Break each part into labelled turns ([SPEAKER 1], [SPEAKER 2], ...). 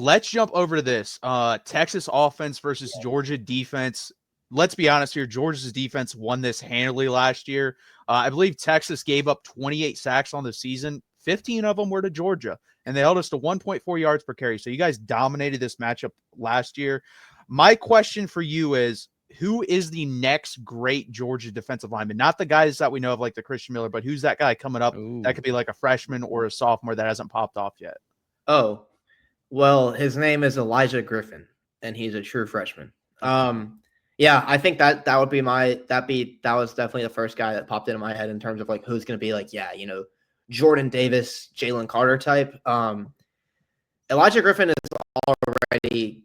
[SPEAKER 1] let's jump over to this. Texas offense versus Georgia defense. Let's be honest here. Georgia's defense won this handily last year. I believe Texas gave up 28 sacks on the season. 15 of them were to Georgia, and they held us to 1.4 yards per carry. So you guys dominated this matchup last year. My question for you is, who is the next great Georgia defensive lineman? Not the guys that we know of like the Christian Miller, but who's that guy coming up that could be like a freshman or a sophomore that hasn't popped off yet?
[SPEAKER 2] Oh, well, his name is Elijah Griffin, and he's a true freshman. Yeah, I think that would be that was definitely the first guy that popped into my head in terms of like who's going to be like, yeah, Jordan Davis, Jaylen Carter type. Elijah Griffin has already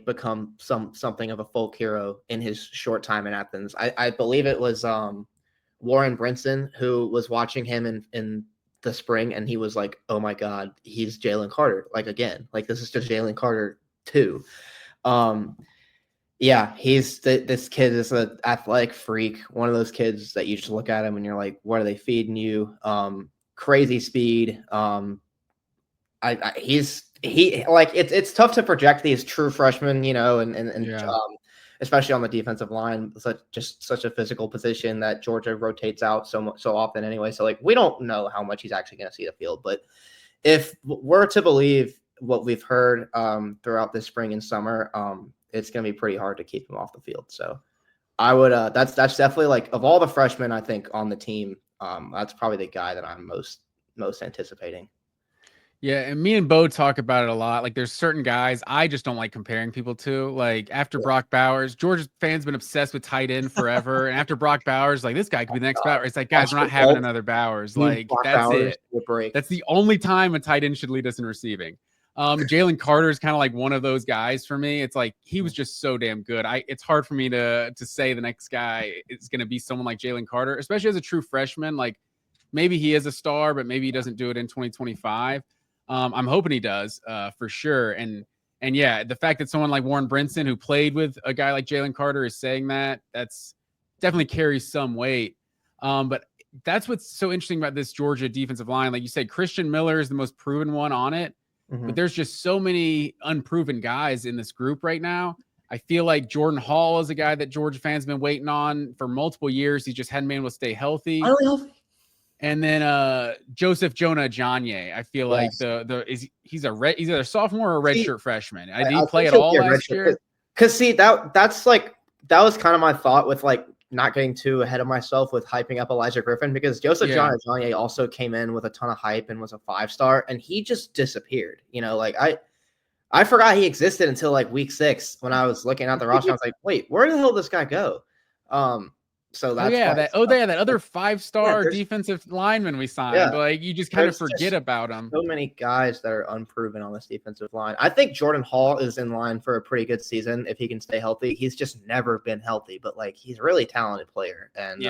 [SPEAKER 2] become something of a folk hero in his short time in Athens. I believe it was Warren Brinson who was watching him in the spring, and he was like, oh my God, he's Jaylen Carter. Like, again, like this is just Jaylen Carter too. Yeah, this kid is an athletic freak. One of those kids that you just look at him and you're like, what are they feeding you? Crazy speed. It's tough to project these true freshmen, especially on the defensive line, such a physical position that Georgia rotates out so often anyway. So like, we don't know how much he's actually going to see the field, but if we're to believe what we've heard throughout this spring and summer, it's going to be pretty hard to keep him off the field. So I would, that's definitely like, of all the freshmen, I think on the team, that's probably the guy that I'm most anticipating.
[SPEAKER 3] Yeah, and me and Bo talk about it a lot. Like, there's certain guys I just don't like comparing people to. Like, after Brock Bowers, Georgia fans been obsessed with tight end forever. And after Brock Bowers, like, this guy could be the next Bowers. It's like, guys, we're not having another Bowers. Like, that's it. That's the only time a tight end should lead us in receiving. Jaylen Carter is kind of like one of those guys for me. It's like, he was just so damn good. It's hard for me to say the next guy is going to be someone like Jaylen Carter, especially as a true freshman. Like, maybe he is a star, but maybe he doesn't do it in 2025. I'm hoping he does for sure. And yeah, the fact that someone like Warren Brinson, who played with a guy like Jaylen Carter, is saying that's definitely carries some weight. But that's what's so interesting about this Georgia defensive line. Like you said, Christian Miller is the most proven one on it, but there's just so many unproven guys in this group right now. I feel like Jordan Hall is a guy that Georgia fans have been waiting on for multiple years. He just hadn't been able to stay healthy. And then Joseph Jonah Janye, I feel like he's either a sophomore or a redshirt freshman. Did he play at all last year?
[SPEAKER 2] Because see, that was kind of my thought with like not getting too ahead of myself with hyping up Elijah Griffin, because Joseph Jonah Janye also came in with a ton of hype and was a 5-star, and he just disappeared. Like I forgot he existed until like week 6 when I was looking at the roster. I was like, wait, where the hell did this guy go? So that's
[SPEAKER 3] that other 5-star defensive lineman we signed. Yeah. Like, you just kind of forget about him.
[SPEAKER 2] So many guys that are unproven on this defensive line. I think Jordan Hall is in line for a pretty good season if he can stay healthy. He's just never been healthy, but like, he's a really talented player. And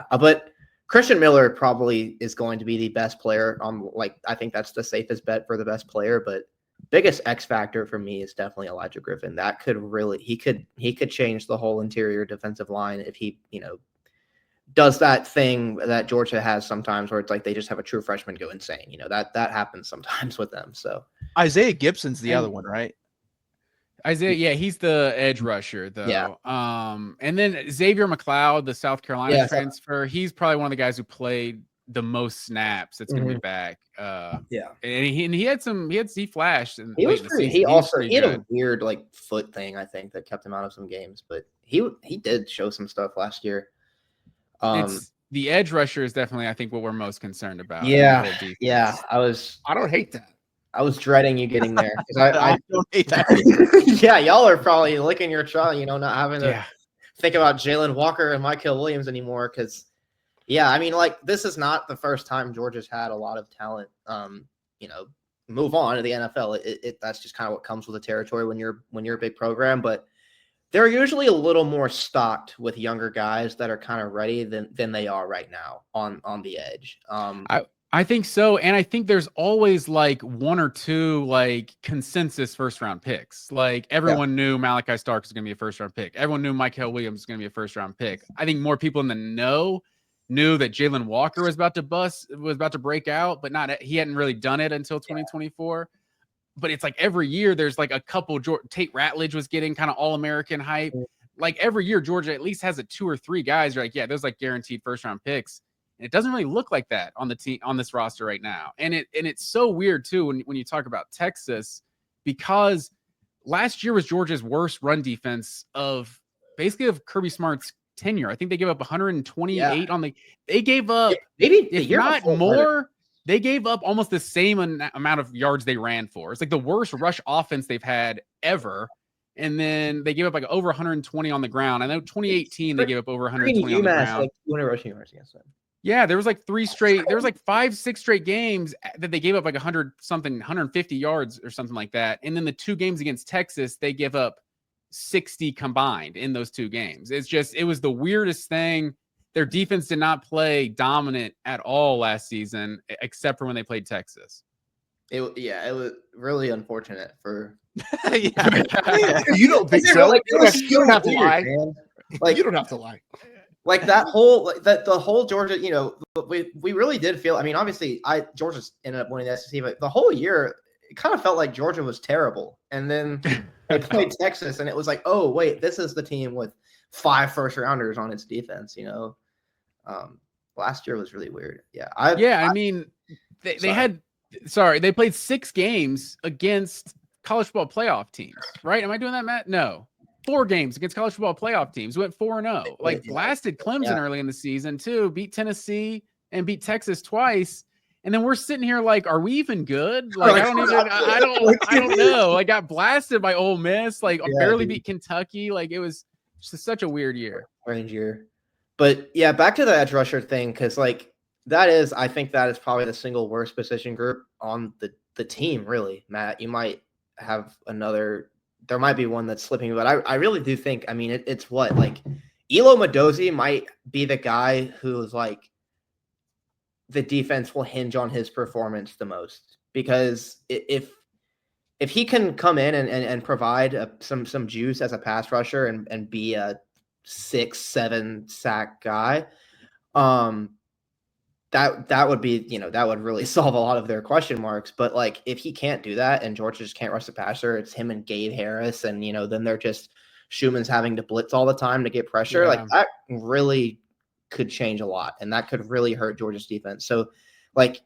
[SPEAKER 2] but Christian Miller probably is going to be the best player on, like, I think that's the safest bet for the best player, but biggest X factor for me is definitely Elijah Griffin. That could really, he could change the whole interior defensive line if he, does that thing that Georgia has sometimes where it's like they just have a true freshman go insane. That happens sometimes with them. So
[SPEAKER 1] Isaiah Gibson's the other one, right?
[SPEAKER 3] Isaiah, he's the edge rusher though. Yeah. And then Xavier McLeod, the South Carolina transfer, he's probably one of the guys who played the most snaps that's going to be back. And he flashed, and
[SPEAKER 2] he was pretty. He had a weird like foot thing, I think, that kept him out of some games, but he did show some stuff last year.
[SPEAKER 3] It's the edge rusher is definitely, I think, what we're most concerned about.
[SPEAKER 2] Yeah.
[SPEAKER 1] I don't hate that.
[SPEAKER 2] I was dreading you getting there. I don't hate that. Yeah, y'all are probably licking your jaw, not having to think about Jalen Walker and Mykel Williams anymore, because I mean, like, this is not the first time Georgia's had a lot of talent, move on to the NFL. That's just kind of what comes with the territory when you're a big program. But they're usually a little more stocked with younger guys that are kind of ready than they are right now on the edge.
[SPEAKER 3] I think so. And I think there's always like one or two like consensus first round picks. Like, everyone knew Malachi Starks was going to be a first round pick. Everyone knew Mykel Williams was going to be a first round pick. I think more people in the know knew that Jalen Walker was about to break out, but he hadn't really done it until 2024. but it's like every year there's like a couple. Tate Ratledge was getting kind of All-American hype. Like every year, Georgia at least has a 2 or 3 guys. You're like, yeah, there's like guaranteed first-round picks. And it doesn't really look like that on the team on this roster right now. And it's so weird too when you talk about Texas, because last year was Georgia's worst run defense of Kirby Smart's tenure. I think they gave up 128 on the. They gave up
[SPEAKER 2] maybe
[SPEAKER 3] if not more. They gave up almost the same amount of yards they ran for. It's like the worst rush offense they've had ever. And then they gave up like over 120 on the ground. I know 2018 they gave up over 120 on the ground.
[SPEAKER 2] Like 200 rushing yards against them.
[SPEAKER 3] Yeah, there was like 5, 6 straight games that they gave up like 150 yards or something like that. And then the 2 games against Texas, they give up 60 combined in those 2 games. It was the weirdest thing. Their defense did not play dominant at all last season, except for when they played Texas.
[SPEAKER 2] It was really unfortunate for.
[SPEAKER 4] You don't think so? Like, you don't have to lie.
[SPEAKER 2] Man. Like
[SPEAKER 4] you don't have to lie.
[SPEAKER 2] Like that whole the whole Georgia, we really did feel. I mean, obviously, Georgia ended up winning the SEC, but the whole year it kind of felt like Georgia was terrible. And then they played Texas, and it was like, oh wait, this is the team with 5 first-rounders on its defense. Last year was really weird.
[SPEAKER 3] They played 6 games against college football playoff teams, right? Am I doing that, Matt? No. 4 games against college football playoff teams. Went 4-0. Like blasted Clemson early in the season too. Beat Tennessee and beat Texas twice. And then we're sitting here like, are we even good? Like I don't know. I got blasted by Ole Miss. Like barely beat Kentucky. Like it was just such a weird year.
[SPEAKER 2] Strange year. But yeah, back to the edge rusher thing, because like I think that is probably the single worst position group on the team. Really, Matt, you might have another. There might be one that's slipping, but I really do think, I mean, it's what, like, Elo Madozi might be the guy who's, like, the defense will hinge on his performance the most. Because if he can come in and provide some juice as a pass rusher and be a 6-7 sack guy, that would be, that would really solve a lot of their question marks. But like, if he can't do that and Georgia just can't rush the passer, it's him and Gabe Harris. And, then they're just Schumann's having to blitz all the time to get pressure. Like that really could change a lot. And that could really hurt Georgia's defense. So like,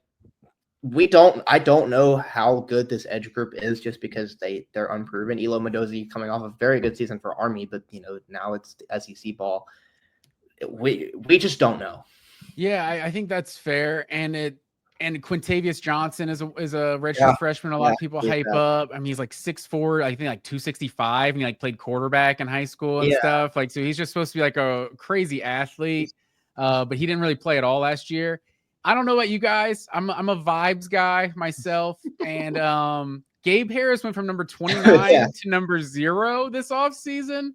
[SPEAKER 2] I don't know how good this edge group is just because they're unproven. Elo Madozi coming off a very good season for Army, but now it's the SEC ball. We just don't know.
[SPEAKER 3] Yeah, I think that's fair. And Quintavious Johnson is a redshirt freshman. A lot of people hype up. I mean, he's like 6'4", I think like 265, and he like played quarterback in high school and stuff. Like, so he's just supposed to be like a crazy athlete. But he didn't really play at all last year. I don't know about you guys. I'm a vibes guy myself. And Gabe Harris went from number 29 to number 0 this offseason.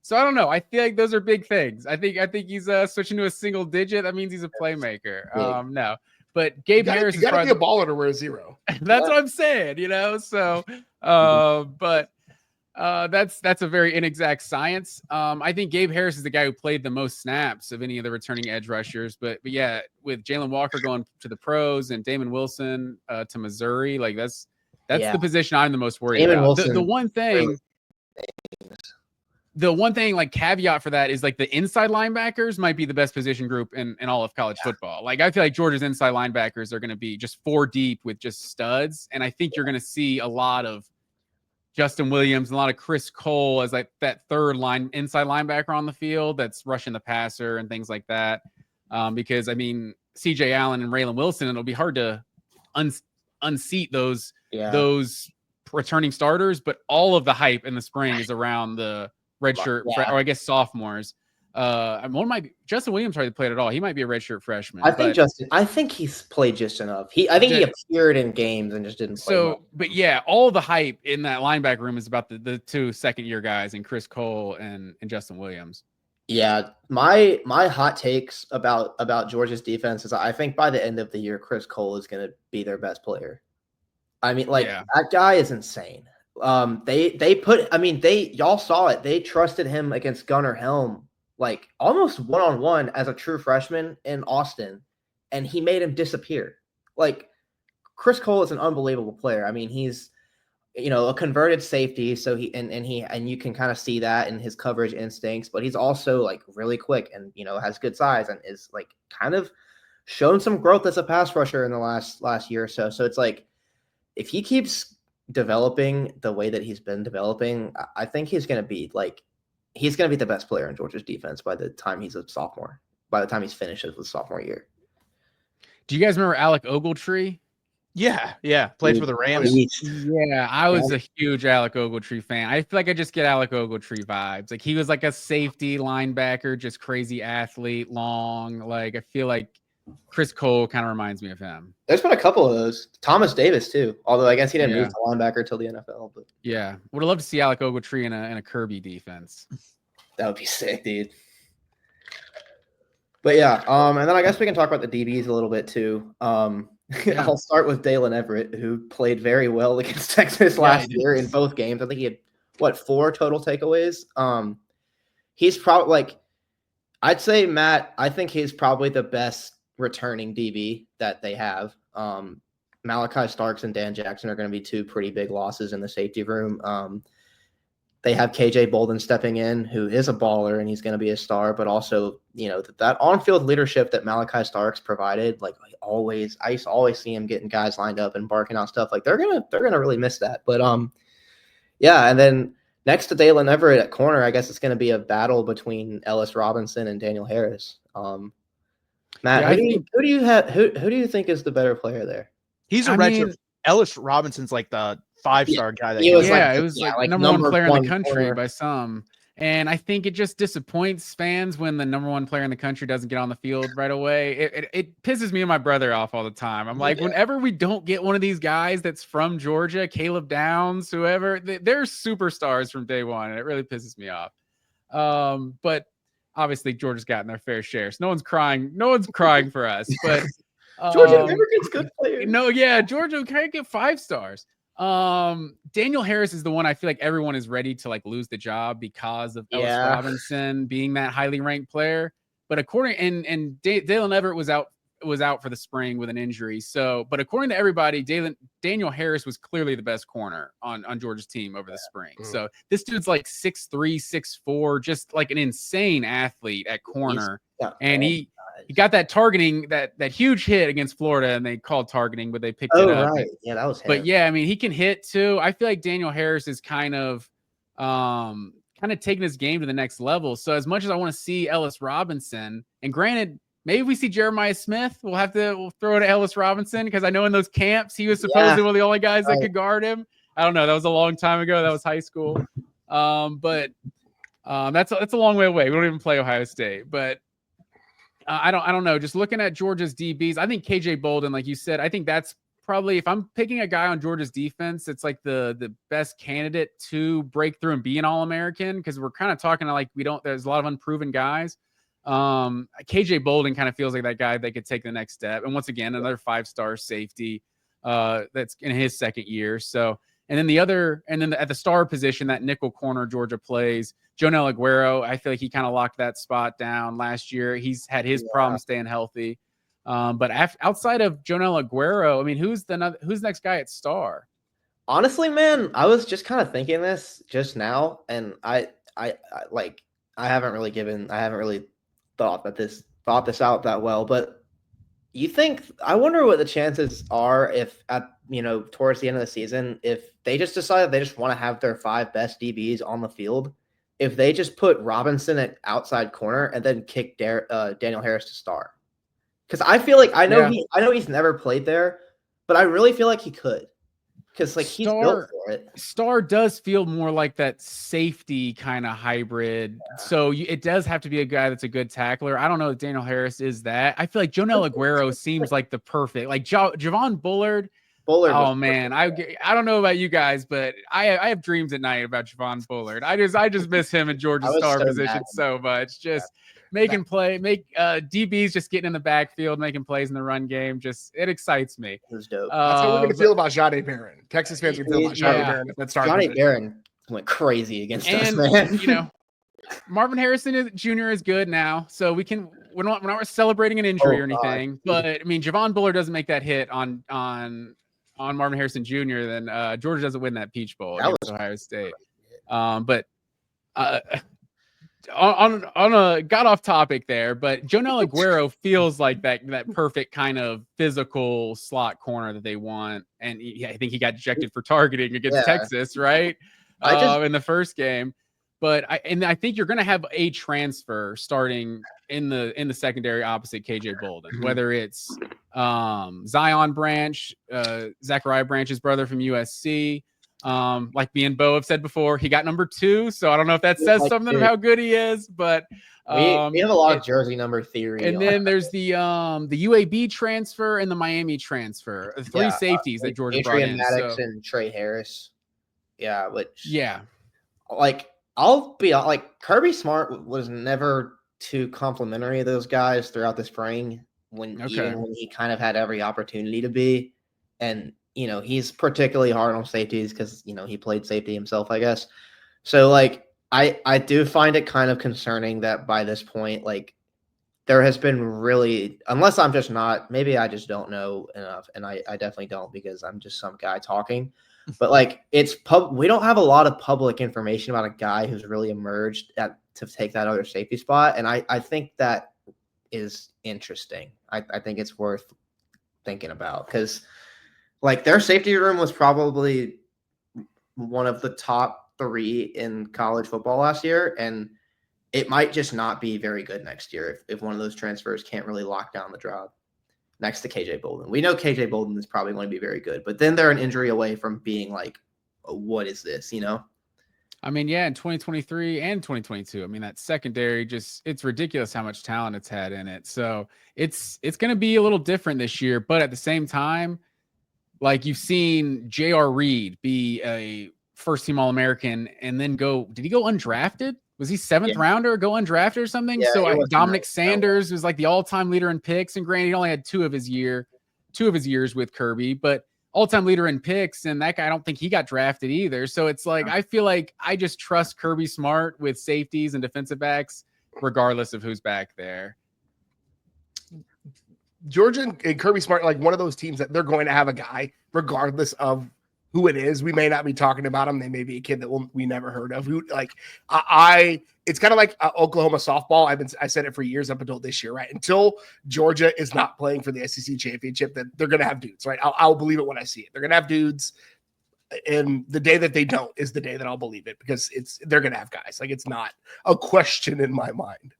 [SPEAKER 3] So I don't know. I feel like those are big things. I think he's switching to a single digit. That means he's a playmaker. No, but Gabe Harris
[SPEAKER 4] is gotta be a baller to wear a 0.
[SPEAKER 3] That's what I'm saying. So, but that's a very inexact science. I think Gabe Harris is the guy who played the most snaps of any of the returning edge rushers. But yeah, with Jalen Walker going to the pros and Damon Wilson to Missouri, like that's the position I'm the most worried about. The one thing, like caveat for that is like the inside linebackers might be the best position group in all of college football. Like I feel like Georgia's inside linebackers are going to be just 4 deep with just studs. And I think you're going to see a lot of Justin Williams and a lot of Chris Cole as like that third line inside linebacker on the field that's rushing the passer and things like that. Because I mean, CJ Allen and Raylan Wilson, it'll be hard to unseat those returning starters, but all of the hype in the spring is around the redshirt, or I guess sophomores. Justin Williams hardly played at all. He might be a redshirt freshman.
[SPEAKER 2] I think he's played just enough. He appeared in games and just didn't play.
[SPEAKER 3] So,
[SPEAKER 2] much.
[SPEAKER 3] But yeah, all the hype in that linebacker room is about the 2 second-year guys and Chris Cole and Justin Williams.
[SPEAKER 2] Yeah, my hot takes about Georgia's defense is I think by the end of the year, Chris Cole is going to be their best player. I mean, that guy is insane. Y'all saw it. They trusted him against Gunnar Helm, like almost one-on-one as a true freshman in Austin, and he made him disappear. Like Chris Cole is an unbelievable player. I mean, he's a converted safety. So and you can kind of see that in his coverage instincts, but he's also like really quick and, has good size and is like kind of shown some growth as a pass rusher in the last year or so. So it's like, if he keeps developing the way that he's been developing, I think he's going to be the best player in Georgia's defense by the time he's a sophomore, by the time he's finishes with sophomore year.
[SPEAKER 3] Do you guys remember Alec Ogletree?
[SPEAKER 1] Yeah. Played for the Rams.
[SPEAKER 3] Yeah, I was a huge Alec Ogletree fan. I feel like I just get Alec Ogletree vibes. Like he was like a safety linebacker, just crazy athlete, long. Like I feel like Chris Cole kind of reminds me of him.
[SPEAKER 2] There's been a couple of those. Thomas Davis too, although I guess he didn't move to linebacker till the NFL. But
[SPEAKER 3] yeah, would have loved to see Alec Ogletree in a Kirby defense.
[SPEAKER 2] That would be sick, dude. But yeah, and then I guess we can talk about the DBs a little bit too. I'll start with Jaylen Everett, who played very well against Texas last year in both games. I think he had 4 total takeaways. He's probably I'd say, Matt, I think he's probably the best returning DB that they have. Malachi Starks and Dan Jackson are going to be 2 pretty big losses in the safety room. They have KJ Bolden stepping in, who is a baller and he's going to be a star, but also, that on-field leadership that Malachi Starks provided, I used to always see him getting guys lined up and barking out stuff. They're going to really miss that. But yeah, and then next to Jaylen Everett at corner, I guess it's going to be a battle between Ellis Robinson and Daniel Harris. Matt, who do you think is the better player there?
[SPEAKER 1] He's a redshirt. Ellis Robinson's like the 5-star guy. That
[SPEAKER 3] it was like number one player in the country by some. And I think it just disappoints fans when the number 1 player in the country doesn't get on the field right away. It pisses me and my brother off all the time. I'm like, whenever we don't get one of these guys that's from Georgia, Caleb Downs, whoever, they're superstars from day one, and it really pisses me off. But obviously Georgia's gotten their fair share, so no one's crying for us. But
[SPEAKER 2] Georgia never gets good players.
[SPEAKER 3] No, Georgia can't get 5 stars. Daniel Harris is the one I feel like everyone is ready to lose the job because of Ellis Robinson being that highly ranked player. But according and Jaylen Everett was out for the spring with an injury. So, but according to everybody, Daniel Harris was clearly the best corner on Georgia's team over the spring. So this dude's 6'3", 6'4", just an insane athlete at corner. And he got that targeting, that huge hit against Florida, and they called targeting, but they picked it up.
[SPEAKER 2] Right. Yeah, that was him.
[SPEAKER 3] But yeah, I mean, he can hit too. I feel like Daniel Harris is kind of taking his game to the next level. So as much as I want to see Ellis Robinson, and granted, maybe we see Jeremiah Smith, we'll throw it at Ellis Robinson, because I know in those camps he was supposedly one of the only guys that could guard him. I don't know. That was a long time ago. That was high school. But that's a long way away. We don't even play Ohio State, but I don't know. Just looking at Georgia's DBs, I think KJ Bolden, like you said, I think that's probably, if I'm picking a guy on Georgia's defense, it's the best candidate to break through and be an All-American, because we're kind of talking there's a lot of unproven guys. KJ Bolden kind of feels like that guy that could take the next step. And once again, another 5-star safety that's in his second year. So, and then at the star position, that nickel corner Georgia plays, Jonel Aguero, I feel like he kind of locked that spot down last year. He's had his problems staying healthy. But outside of Jonel Aguero, I mean, who's next guy at star?
[SPEAKER 2] Honestly, man, I was just kind of thinking this just now, and I haven't really thought this out that well. But I wonder what the chances are if towards the end of the season, if they just decide they just want to have their 5 best DBs on the field, if they just put Robinson at outside corner and then kick Daniel Harris to star. Because I feel like I know he's never played there, but I really feel like he could. Because he's built for it.
[SPEAKER 3] Star does feel more like that safety kind of hybrid. So it does have to be a guy that's a good tackler. I don't know if Daniel Harris is that. I feel like Jonel Aguero seems like the perfect, Javon Bullard. Oh man, I don't know about you guys, but I have dreams at night about Javon Bullard. I just miss him in Georgia's star position so much. Just making DBs just getting in the backfield, making plays in the run game. Just it excites me.
[SPEAKER 2] It was dope.
[SPEAKER 4] That's how we're gonna feel about Jahdae Barron. Texas fans are gonna feel about Jahdae Barron at that start.
[SPEAKER 2] Jahdae Barron went crazy against us, man.
[SPEAKER 3] Marvin Harrison Jr. is good now, so we're not celebrating an injury or anything. But I mean, Javon Bullard doesn't make that hit on on Marvin Harrison Jr., then Georgia doesn't win that Peach Bowl
[SPEAKER 2] That
[SPEAKER 3] against Ohio State. But on a got off topic there, but Jonel Aguero feels like that perfect kind of physical slot corner that they want, and I think he got ejected for targeting against Texas, right? In the first game. But I think you're going to have a transfer starting in the secondary opposite KJ Bolden, whether it's Zion Branch, Zachariah Branch's brother from USC. Like me and Bo have said before, he got number 2, so I don't know if that says something of how good he is, but
[SPEAKER 2] we have a lot of jersey number theory.
[SPEAKER 3] And then there's the UAB transfer and the Miami transfer, 3 safeties that Georgia brought in.
[SPEAKER 2] Maddox and Trey Harris. I'll be like, Kirby Smart was never too complimentary of those guys throughout the spring even when he kind of had every opportunity to be. And, he's particularly hard on safeties because, he played safety himself, I guess. So, I do find it kind of concerning that by this point, there has been really, unless I'm just not, maybe I just don't know enough. And I definitely don't, because I'm just some guy talking. But we don't have a lot of public information about a guy who's really emerged to take that other safety spot. And I think that is interesting. I think it's worth thinking about, because their safety room was probably one of the top 3 in college football last year. And it might just not be very good next year if one of those transfers can't really lock down the job next to KJ Bolden. We know KJ Bolden is probably going to be very good, but then they're an injury away from being what is this,
[SPEAKER 3] I mean, yeah, in 2023 and 2022, I mean, that secondary it's ridiculous how much talent it's had in it. So it's going to be a little different this year, but at the same time, you've seen J.R. Reed be a first-team All-American and then did he go undrafted? Was he 7th rounder, go undrafted or something?
[SPEAKER 2] Yeah,
[SPEAKER 3] so Dominic Sanders was the all-time leader in picks, and granted, he only had 2 of his years with Kirby, but all-time leader in picks, and that guy, I don't think he got drafted either. So it's I feel like I just trust Kirby Smart with safeties and defensive backs, regardless of who's back there.
[SPEAKER 4] Georgia and Kirby Smart, one of those teams that they're going to have a guy, regardless of who it is. We may not be talking about him. They may be a kid that we never heard of. Who it's kind of like Oklahoma softball. I said it for years up until this year, right? Until Georgia is not playing for the SEC championship, that they're going to have dudes, right? I'll believe it when I see it. They're going to have dudes, and the day that they don't is the day that I'll believe it, because they're going to have guys. It's not a question in my mind.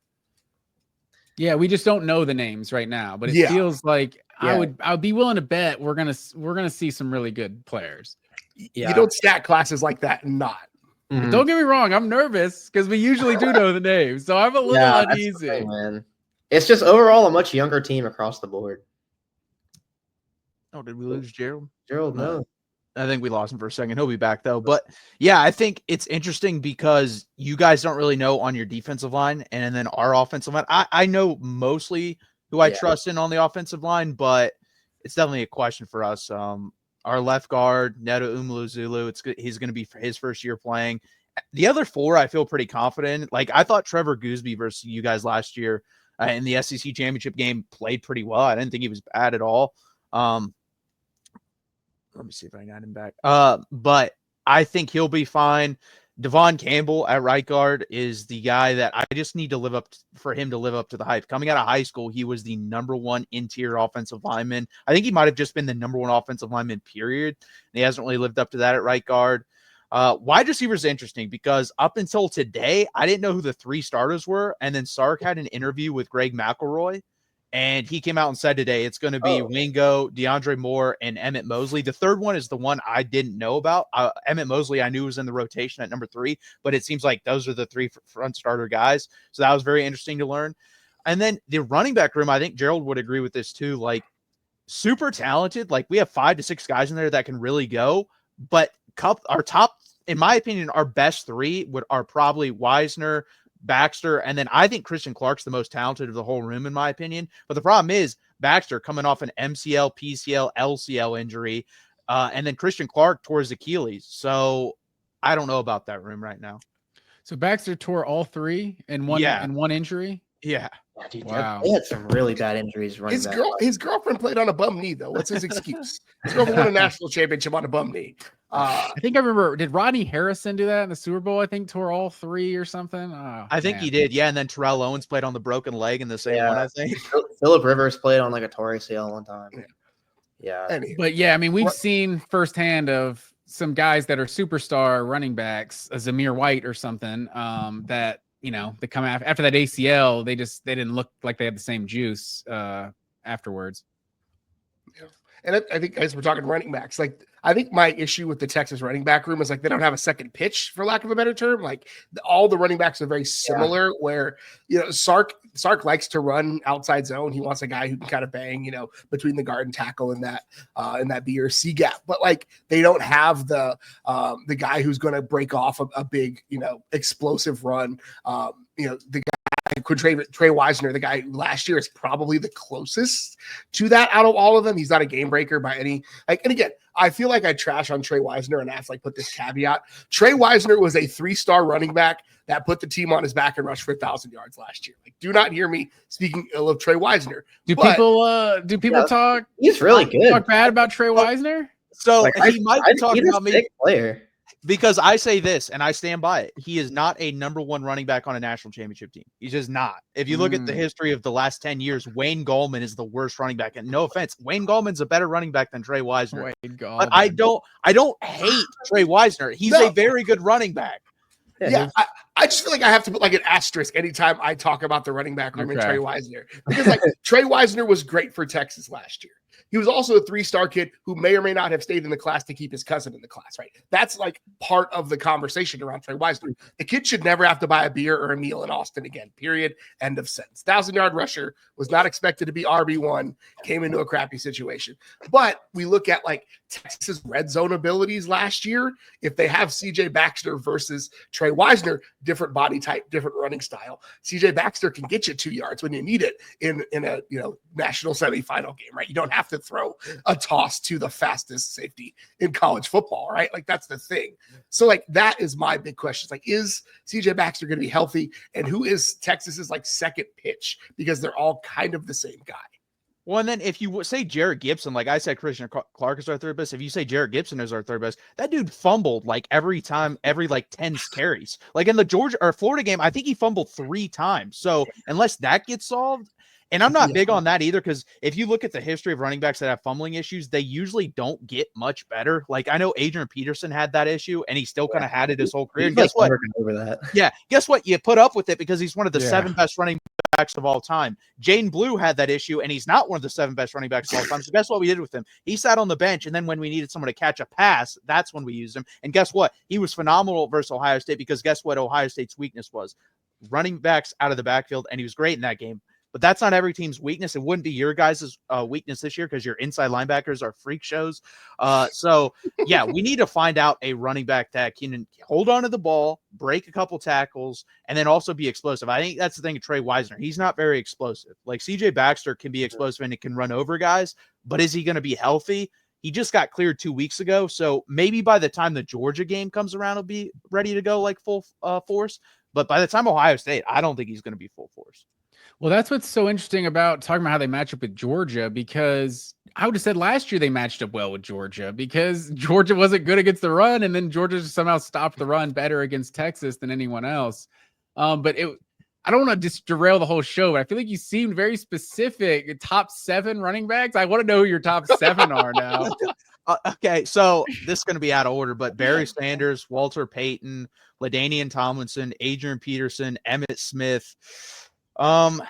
[SPEAKER 3] Yeah, we just don't know the names right now, but it feels like I would be willing to bet we're gonna see some really good players.
[SPEAKER 2] Yeah.
[SPEAKER 4] You don't stack classes like that and not.
[SPEAKER 3] Mm-hmm. Don't get me wrong, I'm nervous because we usually do know the names, so I'm a little uneasy.
[SPEAKER 2] Thing, man. It's just overall a much younger team across the board.
[SPEAKER 1] Oh, did we lose Gerald?
[SPEAKER 2] Gerald, no.
[SPEAKER 1] I think we lost him for a second. He'll be back though. But yeah, I think it's interesting because you guys don't really know on your defensive line, and then our offensive line. I know mostly who I trust in on the offensive line, but it's definitely a question for us. Our left guard, Neto Umuluzulu, he's going to be his first year playing. The other 4, I feel pretty confident. I thought Trevor Gooseby versus you guys last year in the SEC championship game played pretty well. I didn't think he was bad at all. Let me see if I got him back. But I think he'll be fine. Devon Campbell at right guard is the guy that I just need to live up to the hype. Coming out of high school, he was the number 1 interior offensive lineman. I think he might have just been the number 1 offensive lineman, period. And he hasn't really lived up to that at right guard. Wide receiver is interesting because up until today, I didn't know who the 3 starters were. And then Sark had an interview with Greg McElroy, and he came out and said today it's going to be Wingo, DeAndre Moore, and Emmett Mosley. The third one is the one I didn't know about. Emmett Mosley, I knew was in the rotation at number 3, but it seems like those are the 3 front starter guys. So that was very interesting to learn. And then the running back room, I think Gerald would agree with this too. Super talented. We have 5 to 6 guys in there that can really go. But our top, in my opinion, our best 3 are probably Wisner, Baxter, and then I think Christian Clark's the most talented of the whole room, in my opinion. But the problem is Baxter coming off an MCL, PCL, LCL injury, and then Christian Clark tore his Achilles. So I don't know about that room right now.
[SPEAKER 3] So Baxter tore all 3 in one injury.
[SPEAKER 1] Yeah.
[SPEAKER 2] Yeah, dude,
[SPEAKER 3] Wow.
[SPEAKER 2] they had some really bad injuries running back.
[SPEAKER 4] His girlfriend played on a bum knee though. What's his excuse? His girlfriend won a national championship on a bum knee.
[SPEAKER 3] I think I remember. Did Rodney Harrison do that in the Super Bowl? I think tore all 3 or something. Oh,
[SPEAKER 1] I think he did. Yeah. And then Terrell Owens played on the broken leg in the same one, I think.
[SPEAKER 2] Phillip Rivers played on like a torn ACL one time. Yeah.
[SPEAKER 4] Anyway,
[SPEAKER 3] But yeah, I mean, we've seen firsthand of some guys that are superstar running backs, a Zamir White or something, that they come after that ACL, they didn't look like they had the same juice afterwards.
[SPEAKER 4] Yeah. And I think, guys, we're talking running backs. Like, I think my issue with the Texas running back room is like they don't have a second pitch, for lack of a better term. Like all the running backs are very similar. Where Sark likes to run outside zone. He wants a guy who can kind of bang, between the guard and tackle in that B or C gap. But like they don't have the guy who's going to break off a big explosive run. The guy. Trey Wisner, the guy who last year is probably the closest to that out of all of them. He's not a game breaker by any and again, I feel like I trash on Trey Wisner and I have to put this caveat. Trey Wisner was a 3-star running back that put the team on his back and rushed for 1,000 yards last year. Like, do not hear me speaking ill of Trey Wisner.
[SPEAKER 3] Do people talk?
[SPEAKER 2] He's really good.
[SPEAKER 3] Talk bad about Trey Wisner?
[SPEAKER 1] So he might be talking about me.
[SPEAKER 2] Player.
[SPEAKER 1] Because I say this, and I stand by it. He is not a number 1 running back on a national championship team. He's just not. If you look at the history of the last 10 years, Wayne Gallman is the worst running back. And no offense, Wayne Gallman's a better running back than Trey Wisner. But I don't hate Trey Wisner. He's a very good running back.
[SPEAKER 4] Yeah, I just feel like I have to put like an asterisk anytime I talk about the running back room and Trey Wisner. Because Trey Wisner was great for Texas last year. He was also a 3-star kid who may or may not have stayed in the class to keep his cousin in the class, right? That's part of the conversation around Trey Wisner. The kid should never have to buy a beer or a meal in Austin again, period. End of sentence. 1,000-yard rusher, was not expected to be RB1, came into a crappy situation. But we look at Texas red zone abilities last year. If they have CJ Baxter versus Trey Wisner, different body type, different running style. CJ Baxter can get you 2 yards when you need it in a national semifinal game, right? You don't have to throw a toss to the fastest safety in college football, right? That's the thing. So that is my big question. Is CJ Baxter going to be healthy? And who is Texas's second pitch? Because they're all kind of the same guy.
[SPEAKER 1] Well, and then if you say Jarrett Gibson, like I said, Christian Clark is our third best. If you say Jarrett Gibson is our third best, that dude fumbled every 10 carries. In the Georgia or Florida game, I think he fumbled 3 times. So unless that gets solved, and I'm not big on that either, because if you look at the history of running backs that have fumbling issues, they usually don't get much better. I know Adrian Peterson had that issue, and he still kind of had it his whole career. And guess what?
[SPEAKER 2] Over that.
[SPEAKER 1] Yeah, guess what? You put up with it because he's one of the 7 best running backs of all time. Jaden Blue had that issue, and he's not one of the 7 best running backs of all time. So guess what we did with him? He sat on the bench, and then when we needed someone to catch a pass, that's when we used him. And guess what? He was phenomenal versus Ohio State, because guess what Ohio State's weakness was? Running backs out of the backfield, and he was great in that game. But that's not every team's weakness. It wouldn't be your guys' weakness this year because your inside linebackers are freak shows. So, we need to find out a running back that can hold on to the ball, break a couple tackles, and then also be explosive. I think that's the thing of Trey Wisner. He's not very explosive. CJ Baxter can be explosive and it can run over guys, but is he going to be healthy? He just got cleared 2 weeks ago. So maybe by the time the Georgia game comes around, he'll be ready to go full force. But by the time Ohio State, I don't think he's going to be full force.
[SPEAKER 3] Well, that's what's so interesting about talking about how they match up with Georgia, because I would have said last year they matched up well with Georgia because Georgia wasn't good against the run, and then Georgia just somehow stopped the run better against Texas than anyone else. But I don't want to just derail the whole show, but I feel like you seemed very specific. Top 7 running backs. I want to know who your top 7 are now.
[SPEAKER 1] Okay, so this is going to be out of order, but Barry Sanders, Walter Payton, LaDainian Tomlinson, Adrian Peterson, Emmitt Smith. All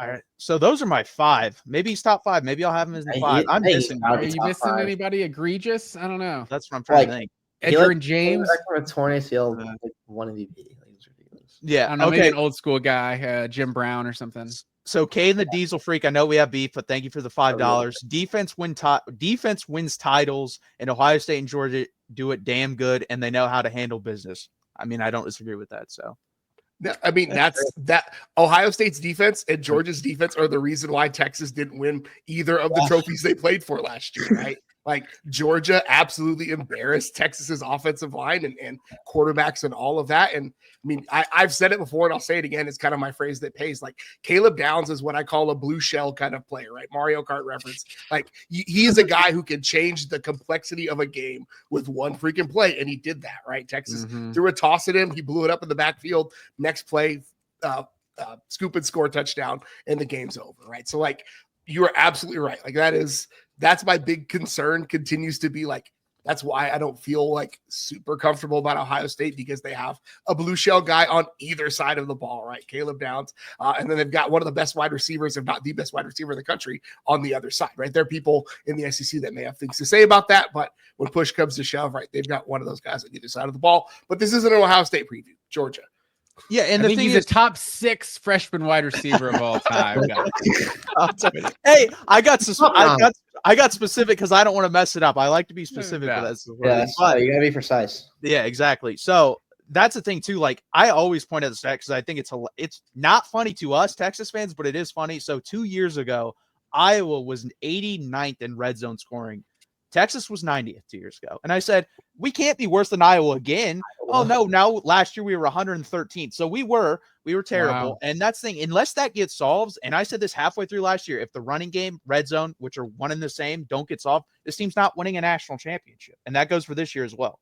[SPEAKER 1] right, so those are my 5. Maybe he's top 5. Maybe I'll have him as 5. I'm missing.
[SPEAKER 3] Are you missing anybody egregious? I don't know.
[SPEAKER 1] That's what I'm trying to think.
[SPEAKER 3] Edgerrin James,
[SPEAKER 2] torn ACL, one MVP.
[SPEAKER 1] Yeah,
[SPEAKER 3] I don't know. Maybe an old school guy, Jim Brown or something.
[SPEAKER 1] So Kane the Diesel Freak, I know we have beef, but thank you for the $5. Defense wins titles, and Ohio State and Georgia do it damn good, and they know how to handle business. I mean, I don't disagree with that. So.
[SPEAKER 4] I mean, that's that Ohio State's defense and Georgia's defense are the reason why Texas didn't win either of the trophies they played for last year, right? Like Georgia absolutely embarrassed Texas's offensive line and quarterbacks and all of that. And I mean, I've said it before and I'll say it again. It's kind of my phrase that pays. Like Caleb Downs is what I call a blue shell kind of player, right? Mario Kart reference. Like he is a guy who can change the complexity of a game with one freaking play. And he did that, right? Texas threw a toss at him. He blew it up in the backfield. Next play, scoop and score touchdown and the game's over, right? So like you are absolutely right. Like that's my big concern, continues to be like, that's why I don't feel like super comfortable about Ohio State, because they have a blue shell guy on either side of the ball, right? Caleb Downs. And then they've got one of the best wide receivers, if not the best wide receiver in the country, on the other side, right? There are people in the SEC that may have things to say about that, but when push comes to shove, right, they've got one of those guys on either side of the ball. But this isn't an Ohio State preview, Georgia.
[SPEAKER 1] Yeah, and
[SPEAKER 3] I think he's a top 6 freshman wide receiver of all time.
[SPEAKER 1] Hey, I got specific because I don't want to mess it up. I like to be specific with this.
[SPEAKER 2] Yeah, you gotta be precise.
[SPEAKER 1] Yeah, exactly. So that's the thing too. Like I always point out the stat because I think it's not funny to us Texas fans, but it is funny. So 2 years ago, Iowa was 89th in red zone scoring. Texas was 90th 2 years ago. And I said, we can't be worse than Iowa again. Oh no, now last year we were 113th. So we were terrible.
[SPEAKER 3] Wow.
[SPEAKER 1] And that's the thing, unless that gets solved, and I said this halfway through last year, if the running game, red zone, which are one and the same, don't get solved, this team's not winning a national championship. And that goes for this year as well.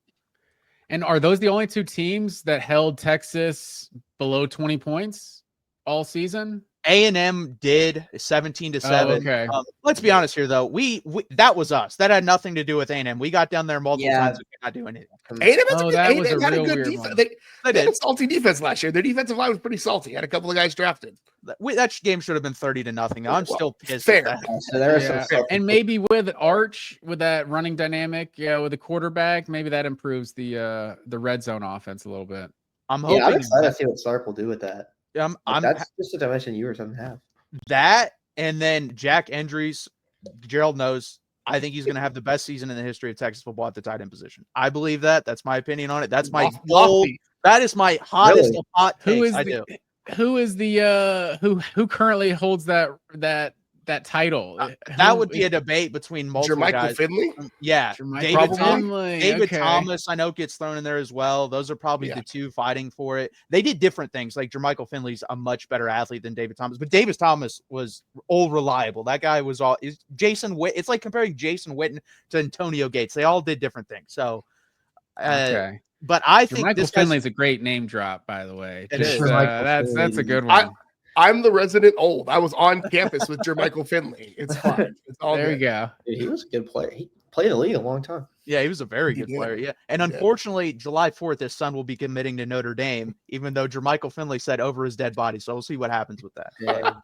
[SPEAKER 3] And are those the only 2 teams that held Texas below 20 points all season?
[SPEAKER 1] A&M did 17-7.
[SPEAKER 3] Oh, okay.
[SPEAKER 1] Let's be honest here, though. We that was us. That had nothing to do with A&M. We got down there multiple times. We could not do anything.
[SPEAKER 4] A&M had a good defense.
[SPEAKER 3] One.
[SPEAKER 4] They had a salty defense last year. Their defensive line was pretty salty. Had a couple of guys drafted.
[SPEAKER 1] That game should have been 30-0. I'm still pissed.
[SPEAKER 4] Fair.
[SPEAKER 2] So there are some
[SPEAKER 3] and maybe with Arch, with that running dynamic, with the quarterback, maybe that improves the red zone offense a little bit.
[SPEAKER 1] I'm hoping.
[SPEAKER 2] I'm excited to see what Sark will do with that.
[SPEAKER 1] That's
[SPEAKER 2] just a dimension you or something have.
[SPEAKER 1] That, and then Jack Endries, Gerald knows, I think he's going to have the best season in the history of Texas football at the tight end position. I believe that. That's my opinion on it. That's my bold. That is my hottest of hot takes.
[SPEAKER 3] Who currently holds that title?
[SPEAKER 1] That would be a debate between multiple guys.
[SPEAKER 4] Finley?
[SPEAKER 1] Yeah. David Thomas, I know, gets thrown in there as well. Those are probably the 2 fighting for it. They did different things. Like Jermichael Finley's a much better athlete than David Thomas, but David Thomas was all reliable. That guy was Jason Witten. It's like comparing Jason Witten to Antonio Gates. They all did different things. So, but I think
[SPEAKER 3] Michael Finley's a great name drop, by the way. That's a good one.
[SPEAKER 4] I'm the resident old. I was on campus with Jermichael Finley. It's fine. It's all
[SPEAKER 3] there.
[SPEAKER 4] Good.
[SPEAKER 3] You go.
[SPEAKER 2] Dude, he was a good player. He played in the league a long time.
[SPEAKER 1] Yeah, he was a very good player. Yeah, and unfortunately, July 4th, his son will be committing to Notre Dame, even though Jermichael Finley said over his dead body. So we'll see what happens with that.
[SPEAKER 2] Yeah.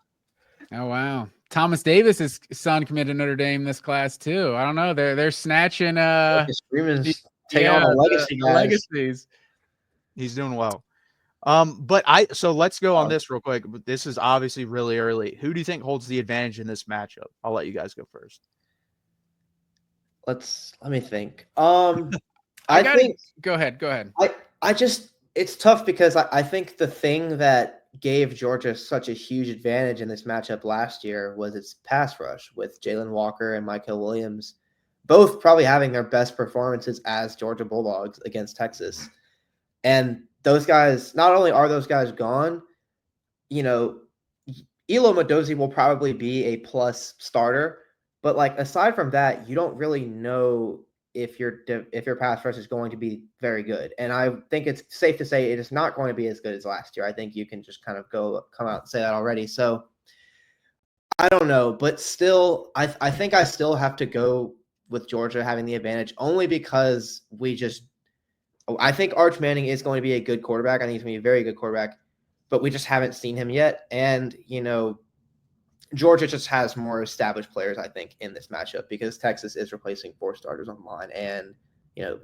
[SPEAKER 3] Oh wow, Thomas Davis's son committed to Notre Dame this class too. I don't know. They're snatching.
[SPEAKER 2] Taking on the
[SPEAKER 3] legacies.
[SPEAKER 1] He's doing well. So let's go on this real quick. This is obviously really early. Who do you think holds the advantage in this matchup? I'll let you guys go first.
[SPEAKER 2] Let me think. I think
[SPEAKER 3] go ahead.
[SPEAKER 2] It's tough because I think the thing that gave Georgia such a huge advantage in this matchup last year was its pass rush with Jalen Walker and Michael Williams, both probably having their best performances as Georgia Bulldogs against Texas. And those guys, not only are those guys gone, Elo Madozi will probably be a plus starter, but like aside from that, you don't really know if your pass rush is going to be very good. And I think it's safe to say it is not going to be as good as last year. I think you can just kind of come out and say that already. So I don't know, but still, I think I still have to go with Georgia having the advantage only because I think Arch Manning is going to be a good quarterback. I think he's going to be a very good quarterback, but we just haven't seen him yet. And, Georgia just has more established players, I think, in this matchup because Texas is replacing 4 starters on the line and,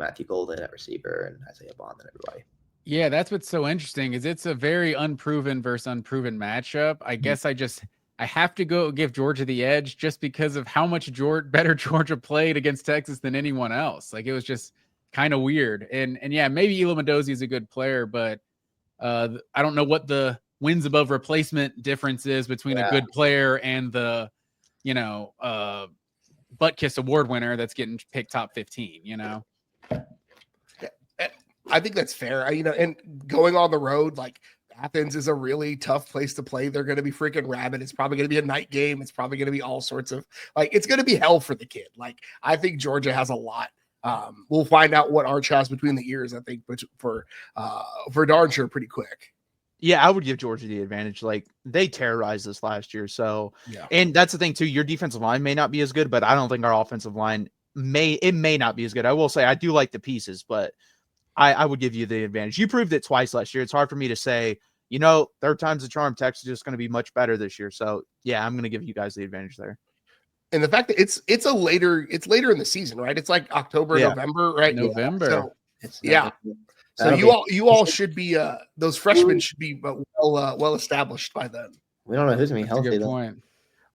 [SPEAKER 2] Matthew Golden at receiver and Isaiah Bond and everybody.
[SPEAKER 3] Yeah, that's what's so interesting is it's a very unproven versus unproven matchup. I guess I have to go give Georgia the edge just because of how much better Georgia played against Texas than anyone else. Like it was just kind of weird. And yeah, maybe Elo Madozi is a good player, but I don't know what the wins above replacement difference is between a good player and the butt kiss award winner that's getting picked top 15. You know,
[SPEAKER 4] I think that's fair. And going on the road, like Athens is a really tough place to play. They're going to be freaking rabid. It's probably going to be a night game. It's probably going to be all sorts of it's going to be hell for the kid. Like I think Georgia has a lot. We'll find out what Arch has between the ears, I think, but for darn sure pretty quick.
[SPEAKER 1] Yeah, I would give Georgia the advantage. Like they terrorized us last year. So,
[SPEAKER 4] yeah.
[SPEAKER 1] And that's the thing too. Your defensive line may not be as good, but I don't think our offensive line may not be as good. I will say I do like the pieces, but I would give you the advantage. You proved it twice last year. It's hard for me to say, third time's the charm. Texas is just going to be much better this year. So yeah, I'm going to give you guys the advantage there.
[SPEAKER 4] And the fact that it's later in the season, right? It's like October, November, right?
[SPEAKER 3] November.
[SPEAKER 4] So you all should be those freshmen should be well established by then.
[SPEAKER 2] We don't know who's gonna be
[SPEAKER 3] That's a
[SPEAKER 2] healthy
[SPEAKER 3] good
[SPEAKER 2] though.
[SPEAKER 3] point.